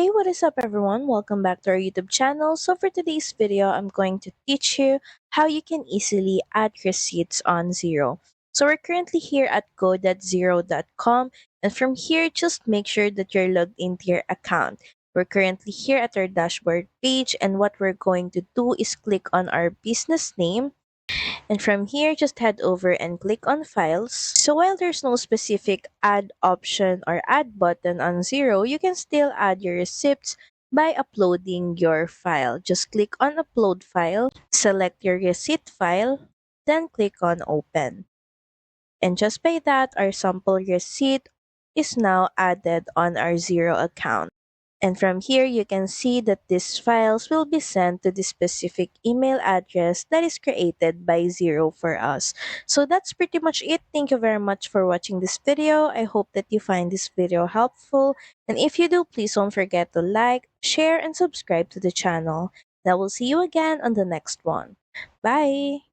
Hey, what is up everyone? Welcome back to our YouTube channel. So for today's video, I'm going to teach you how you can easily add receipts on Xero. So we're currently here at go.xero.com, and from here, just make sure that you're logged into your account. We're currently here at our dashboard page, and what we're going to do is click on our business name, and from here, just head over and click on Files. So while there's no specific add option or add button on Xero, you can still add your receipts by uploading your file. Just click on Upload File, select your receipt file, then click on Open. And just by that, our sample receipt is now added on our Xero account. And from here, you can see that these files will be sent to the specific email address that is created by Xero for us. So that's pretty much it. Thank you very much for watching this video. I hope that you find this video helpful. And if you do, please don't forget to like, share, and subscribe to the channel. And I will see you again on the next one. Bye!